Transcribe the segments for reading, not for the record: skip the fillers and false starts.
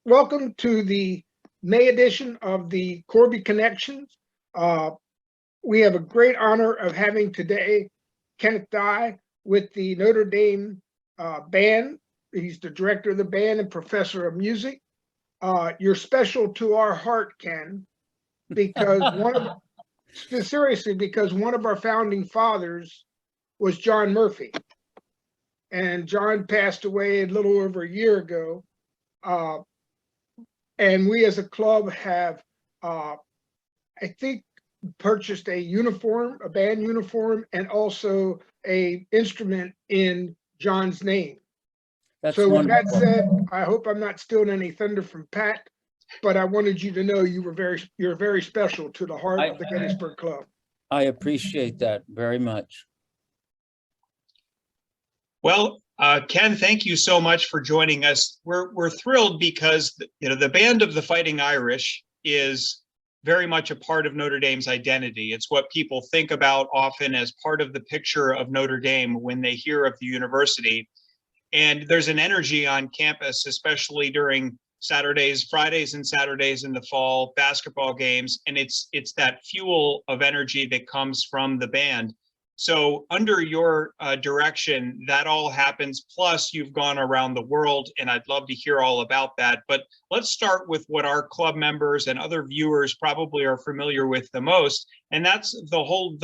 Welcome to the May edition of the Corby Connections. We have a great honor of having today Kenneth Dye with the Notre Dame band. He's the director of the band and professor of music. You're special to our heart, Ken, because because one of our founding fathers was John Murphy. And John passed away a little over a year ago. And we as a club have, I think, purchased a uniform, a band uniform, and also a instrument in John's name. That's so with wonderful. that said, I hope I'm not stealing any thunder from Pat, but I wanted you to know you're very special to the heart of the Gettysburg Club. I appreciate that very much. Well, Ken, thank you so much for joining us. We're thrilled because the Band of the Fighting Irish is very much a part of Notre Dame's identity. It's what people think about often as part of the picture of Notre Dame when they hear of the university. And there's an energy on campus, especially during Fridays and Saturdays in the fall, basketball games, and it's that fuel of energy that comes from the band. So under your direction, that all happens. Plus, you've gone around the world, and I'd love to hear all about that. But let's start with what our club members and other viewers probably are familiar with the most, and that's the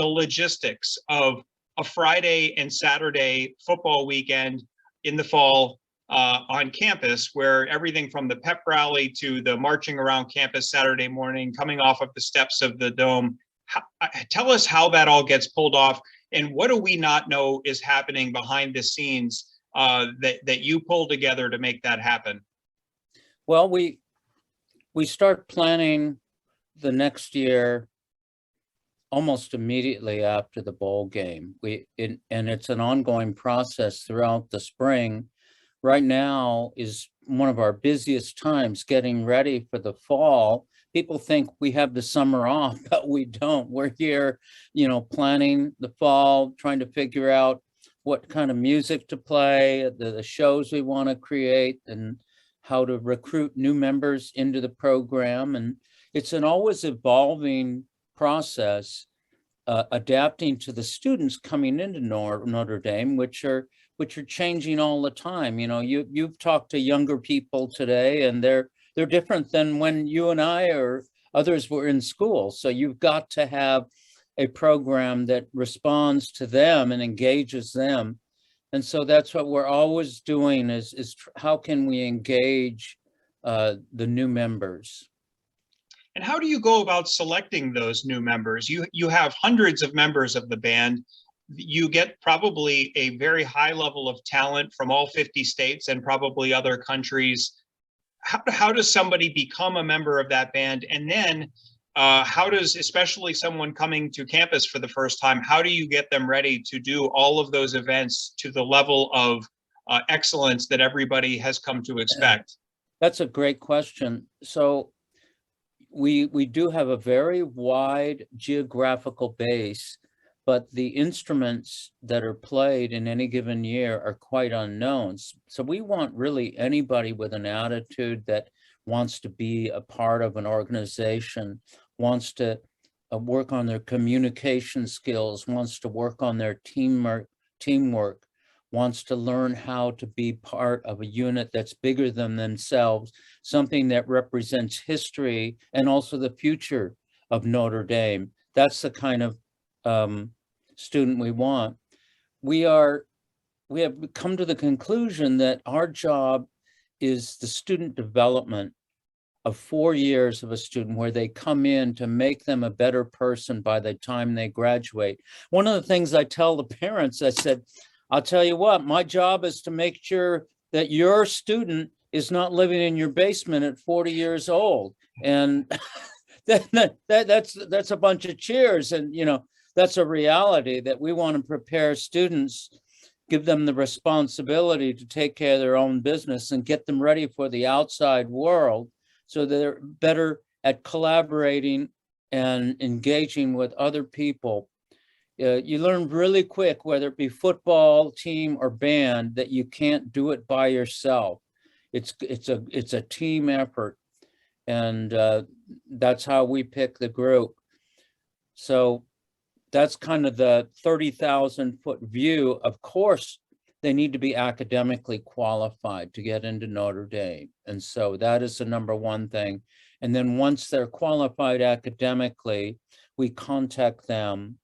logistics of a Friday and Saturday football weekend in the fall on campus, where everything from the pep rally to the marching around campus Saturday morning, coming off of the steps of the Dome. Tell us how that all gets pulled off. And what do we not know is happening behind the scenes that you pull together to make that happen? Well, we start planning the next year almost immediately after the bowl game. And it's an ongoing process throughout the spring. Right now is one of our busiest times getting ready for the fall. People think we have the summer off, but we don't. We're here, planning the fall, trying to figure out what kind of music to play, the shows we want to create, and how to recruit new members into the program. And it's an always evolving process, adapting to the students coming into Notre Dame, which are changing all the time. You've talked to younger people today, and they're different than when you and I or others were in school. So you've got to have a program that responds to them and engages them. And so that's what we're always doing is how can we engage the new members? And how do you go about selecting those new members? You have hundreds of members of the band. You get probably a very high level of talent from all 50 states and probably other countries. How does somebody become a member of that band? And then how does, especially someone coming to campus for the first time, how do you get them ready to do all of those events to the level of excellence that everybody has come to expect? That's a great question. So we do have a very wide geographical base, but the instruments that are played in any given year are quite unknown. So we want really anybody with an attitude that wants to be a part of an organization, wants to work on their communication skills, wants to work on their teamwork, wants to learn how to be part of a unit that's bigger than themselves, something that represents history and also the future of Notre Dame. That's the kind of student we want. We have come to the conclusion that our job is the student development of 4 years of a student, where they come in to make them a better person by the time they graduate. One of the things I tell the parents, I said, I'll tell you what, my job is to make sure that your student is not living in your basement at 40 years old. And that's a bunch of cheers. And, that's a reality that we want to prepare students, give them the responsibility to take care of their own business and get them ready for the outside world so they're better at collaborating and engaging with other people. You learn really quick, whether it be football team or band, that you can't do it by yourself. It's a team effort, and that's how we pick the group. So that's kind of the 30,000-foot view. Of course, they need to be academically qualified to get into Notre Dame. And so that is the number one thing. And then once they're qualified academically, we contact them,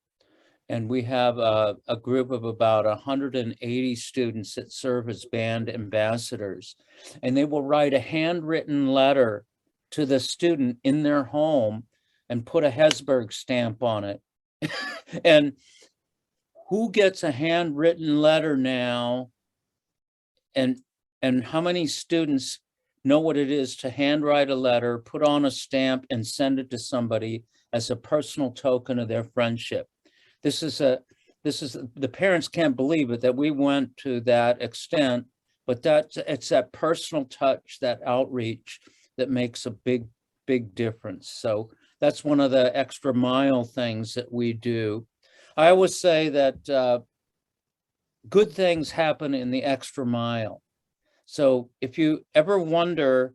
and we have a group of about 180 students that serve as band ambassadors. And they will write a handwritten letter to the student in their home and put a Hesburgh stamp on it. And who gets a handwritten letter now? And how many students know what it is to handwrite a letter, put on a stamp, and send it to somebody as a personal token of their friendship? This is the parents can't believe it that we went to that extent, but it's that personal touch, that outreach that makes a big difference. So that's one of the extra mile things that we do. I always say that good things happen in the extra mile. So if you ever wonder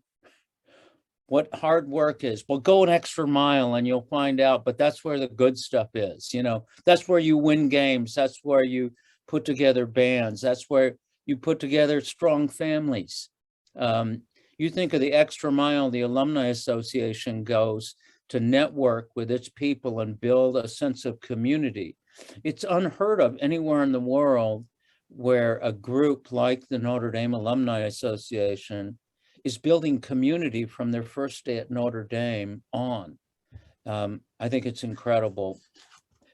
what hard work is, well, go an extra mile and you'll find out. But that's where the good stuff is. That's where you win games. That's where you put together bands. That's where you put together strong families. You think of the extra mile the Alumni Association goes to network with its people and build a sense of community. It's unheard of anywhere in the world where a group like the Notre Dame Alumni Association is building community from their first day at Notre Dame on. I think it's incredible.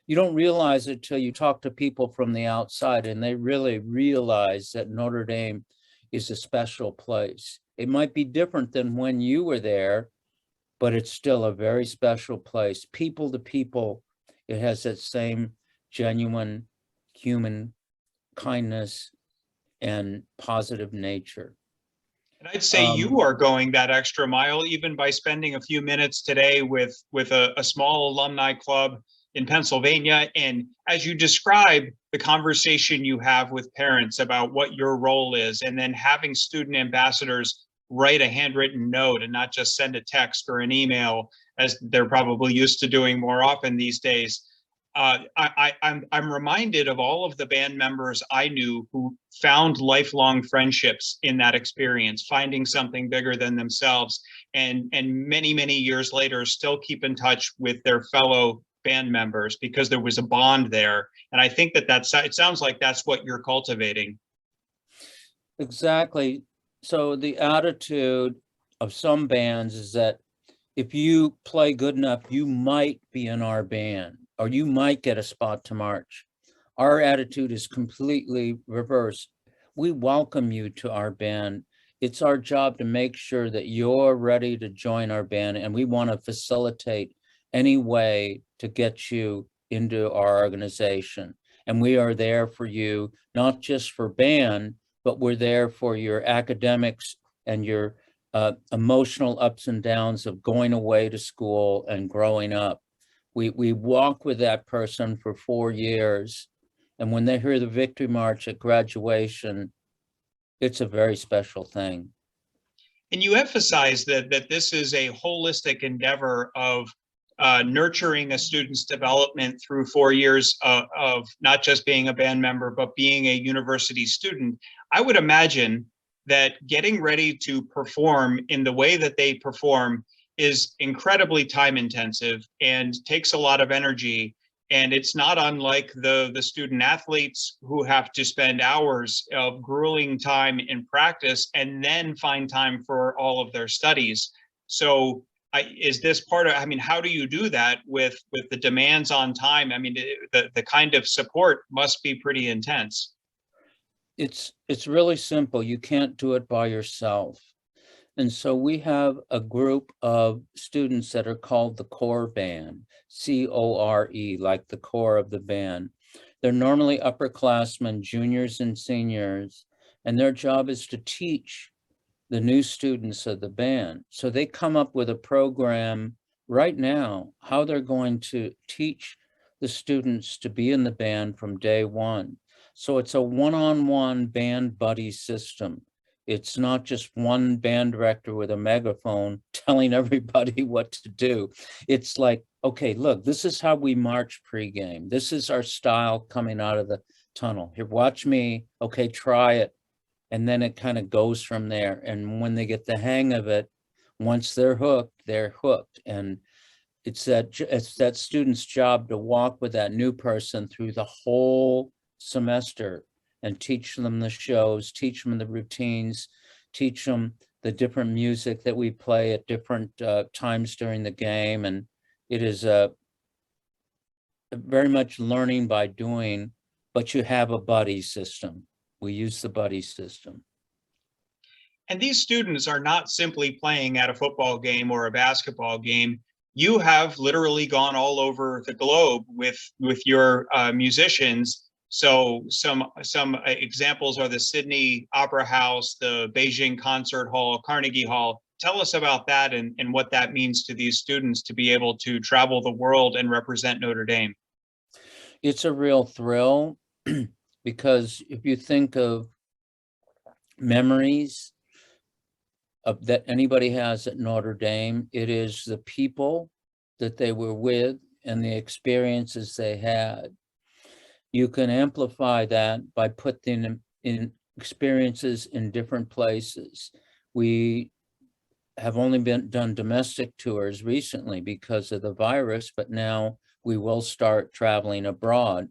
You don't realize it till you talk to people from the outside, and they really realize that Notre Dame is a special place. It might be different than when you were there, but it's still a very special place. People to people, it has that same genuine human kindness and positive nature. And I'd say you are going that extra mile, even by spending a few minutes today with a small alumni club in Pennsylvania. And as you describe the conversation you have with parents about what your role is, and then having student ambassadors write a handwritten note and not just send a text or an email, as they're probably used to doing more often these days. I'm reminded of all of the band members I knew who found lifelong friendships in that experience, finding something bigger than themselves, and many years later still keep in touch with their fellow band members because there was a bond there. And I think it sounds like that's what you're cultivating. Exactly. So the attitude of some bands is that if you play good enough, you might be in our band, or you might get a spot to march. Our attitude is completely reversed. We welcome you to our band. It's our job to make sure that you're ready to join our band, and we want to facilitate any way to get you into our organization. And we are there for you, not just for band, but we're there for your academics and your emotional ups and downs of going away to school and growing up. We walk with that person for 4 years. And when they hear the victory march at graduation, it's a very special thing. And you emphasize that this is a holistic endeavor of nurturing a student's development through 4 years of not just being a band member, but being a university student. I would imagine that getting ready to perform in the way that they perform is incredibly time intensive and takes a lot of energy. And it's not unlike the student athletes who have to spend hours of grueling time in practice and then find time for all of their studies. So is this part of, how do you do that with the demands on time? The kind of support must be pretty intense. It's really simple. You can't do it by yourself. And so we have a group of students that are called the core band, C-O-R-E, like the core of the band. They're normally upperclassmen, juniors and seniors, and their job is to teach the new students of the band. So they come up with a program right now, how they're going to teach the students to be in the band from day one. So it's a one-on-one band buddy system. It's not just one band director with a megaphone telling everybody what to do. It's like, okay, look, this is how we march pregame. This is our style coming out of the tunnel. Here, watch me. Okay, try it. And then it kind of goes from there. And when they get the hang of it, once they're hooked, they're hooked. And it's that student's job to walk with that new person through the whole semester and teach them the shows, teach them the routines, teach them the different music that we play at different times during the game. And it is very much learning by doing, but you have a buddy system. We use the buddy system. And these students are not simply playing at a football game or a basketball game. You have literally gone all over the globe with your musicians. So some examples are the Sydney Opera House, the Beijing Concert Hall, Carnegie Hall. Tell us about that and what that means to these students to be able to travel the world and represent Notre Dame. It's a real thrill because if you think of memories that anybody has at Notre Dame, it is the people that they were with and the experiences they had. You can amplify that by putting them in experiences in different places. We have only done domestic tours recently because of the virus, but now we will start traveling abroad.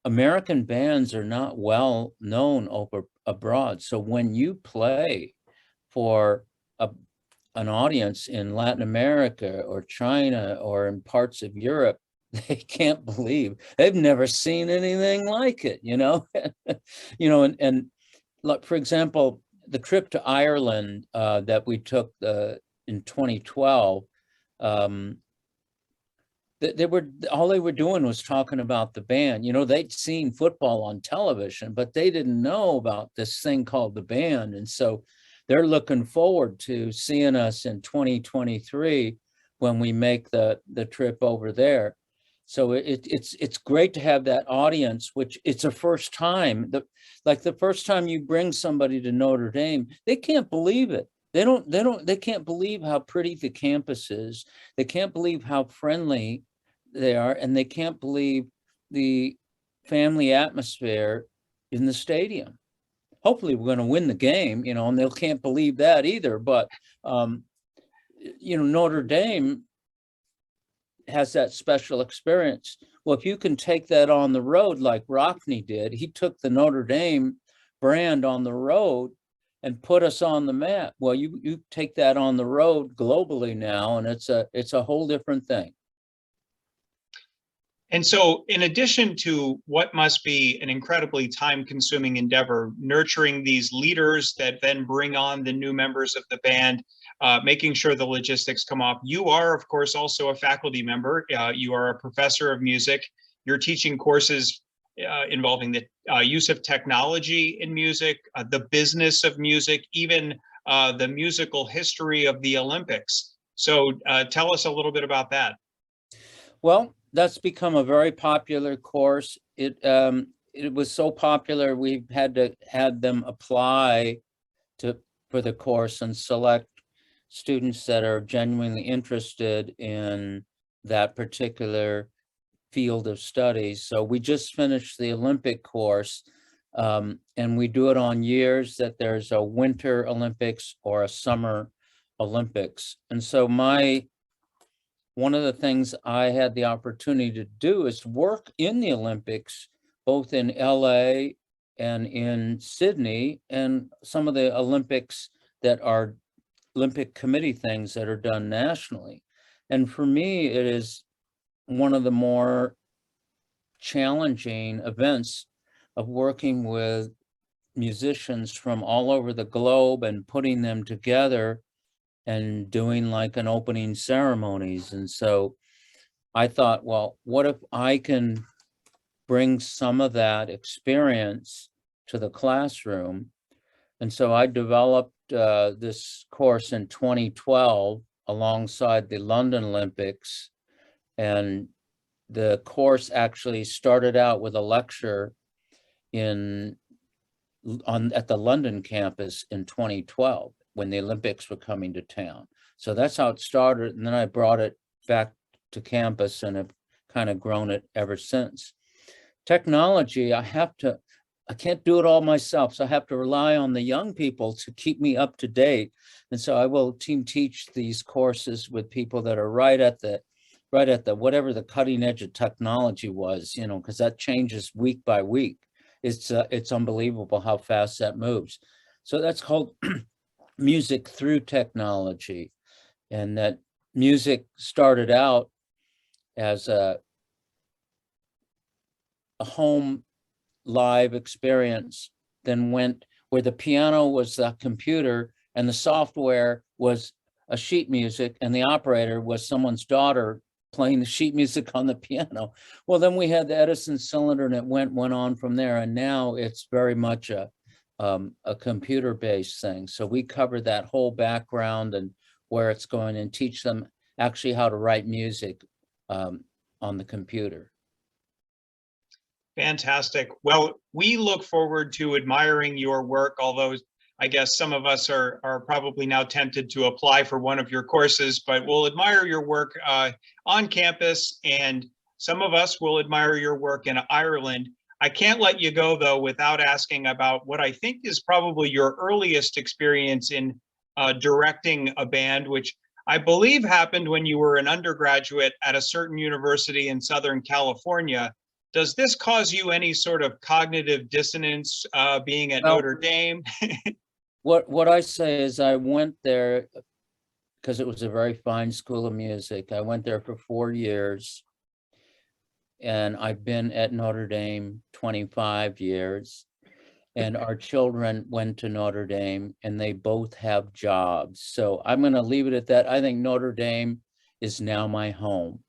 American bands are not well known abroad. So when you play for an audience in Latin America or China or in parts of Europe, they can't believe they've never seen anything like it, you know. And look, for example, the trip to Ireland that we took in 2012, they were doing was talking about the band. You know, they'd seen football on television, but they didn't know about this thing called the band. And so they're looking forward to seeing us in 2023 when we make the trip over there. So it's great to have that audience, which it's a first time. The first time you bring somebody to Notre Dame, they can't believe it. They can't believe how pretty the campus is. They can't believe how friendly they are, and they can't believe the family atmosphere in the stadium. Hopefully we're going to win the game, you know, and they can't believe that either. But, you know, Notre Dame has that special experience. Well, if you can take that on the road like Rockney did, he took the Notre Dame brand on the road and put us on the map. Well, you take that on the road globally now, and it's a whole different thing. And so in addition to what must be an incredibly time-consuming endeavor, nurturing these leaders that then bring on the new members of the band, making sure the logistics come off, you are, of course, also a faculty member. You are a professor of music. You're teaching courses involving the use of technology in music, the business of music, even the musical history of the Olympics. So tell us a little bit about that. Well, that's become a very popular course. It was so popular, we've had them apply for the course and select students that are genuinely interested in that particular field of studies. So we just finished the Olympic course, and we do it on years that there's a Winter Olympics or a Summer Olympics. And so one of the things I had the opportunity to do is work in the Olympics, both in LA and in Sydney, and some of the Olympics that are Olympic committee things that are done nationally. And for me, it is one of the more challenging events of working with musicians from all over the globe and putting them together and doing like an opening ceremonies. And so I thought, well, what if I can bring some of that experience to the classroom? And so I developed this course in 2012 alongside the London Olympics. And the course actually started out with a lecture in at the London campus in 2012 when the Olympics were coming to town. So that's how it started. And then I brought it back to campus and have kind of grown it ever since. Technology, I can't do it all myself. So I have to rely on the young people to keep me up to date. And so I will teach these courses with people that are right at the whatever the cutting edge of technology was, because that changes week by week. It's unbelievable how fast that moves. So that's called music through technology. And that music started out as a home live experience, then went where the piano was the computer and the software was a sheet music and the operator was someone's daughter playing the sheet music on the piano. Well, then we had the Edison cylinder and it went on from there. And now it's very much a computer-based thing. So we cover that whole background and where it's going and teach them actually how to write music on the computer. Fantastic. Well, we look forward to admiring your work, although I guess some of us are probably now tempted to apply for one of your courses, but we'll admire your work on campus, and some of us will admire your work in Ireland. I can't let you go, though, without asking about what I think is probably your earliest experience in directing a band, which I believe happened when you were an undergraduate at a certain university in Southern California. Does this cause you any sort of cognitive dissonance being at Notre Dame? What I say is I went there because it was a very fine school of music. I went there for 4 years, and I've been at Notre Dame 25 years. And our children went to Notre Dame and they both have jobs. So I'm going to leave it at that. I think Notre Dame is now my home.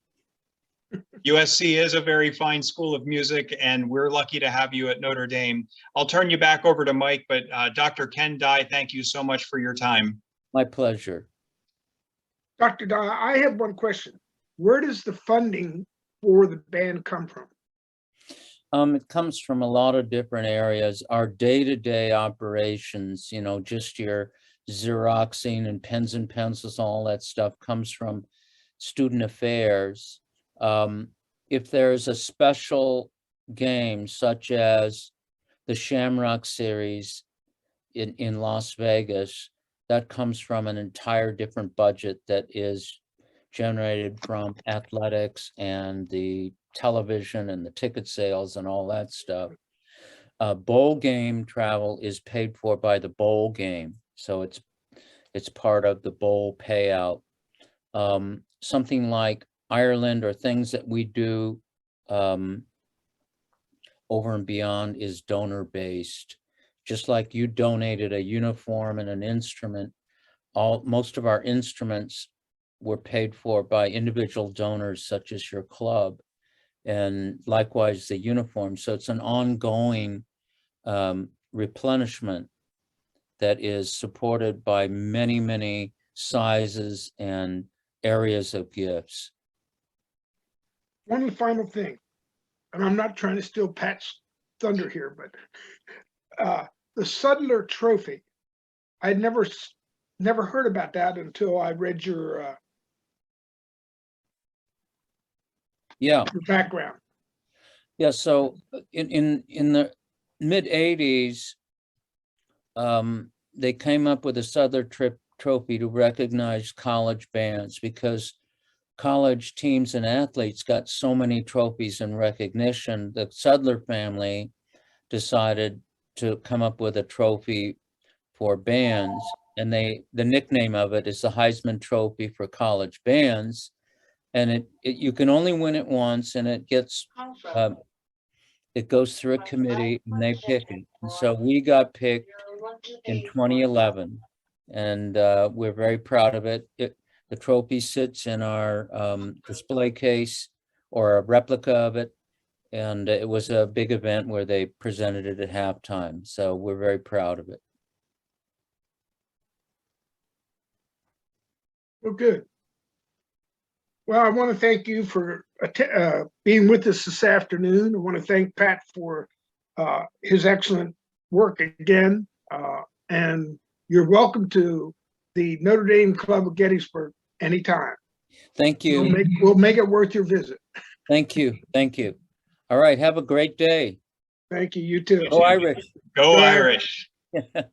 USC is a very fine school of music, and we're lucky to have you at Notre Dame. I'll turn you back over to Mike, but Dr. Ken Dye, thank you so much for your time. My pleasure. Dr. Dye, I have one question. Where does the funding for the band come from? It comes from a lot of different areas. Our day-to-day operations, just your Xeroxing and pens and pencils, all that stuff comes from student affairs. If there's a special game, such as the Shamrock Series in Las Vegas, that comes from an entire different budget that is generated from athletics and the television and the ticket sales and all that stuff. Bowl game travel is paid for by the bowl game, so it's part of the bowl payout. Something like Ireland or things that we do over and beyond is donor based. Just like you donated a uniform and an instrument, most of our instruments were paid for by individual donors such as your club, and likewise the uniform. So it's an ongoing replenishment that is supported by many, many sizes and areas of gifts. One final thing, and I'm not trying to steal Pat's thunder here, but the Sudler Trophy, I'd never heard about that until I read your background. Yeah, so in the mid 80s, they came up with a Sudler Trophy to recognize college bands, because college teams and athletes got so many trophies and recognition. The Sudler family decided to come up with a trophy for bands, and the nickname of it is the Heisman Trophy for college bands. And you can only win it once, and it goes through a committee and they pick it. And so we got picked in 2011, and we're very proud of it. The trophy sits in our display case, or a replica of it, and it was a big event where they presented it at halftime. So we're very proud of it. Well, good. Well, I want to thank you for being with us this afternoon. I want to thank Pat for his excellent work again. And you're welcome to the Notre Dame Club of Gettysburg anytime. Thank you. We'll make it worth your visit. Thank you. Thank you. All right. Have a great day. Thank you. You too. Go Irish. Go Go Irish. Irish.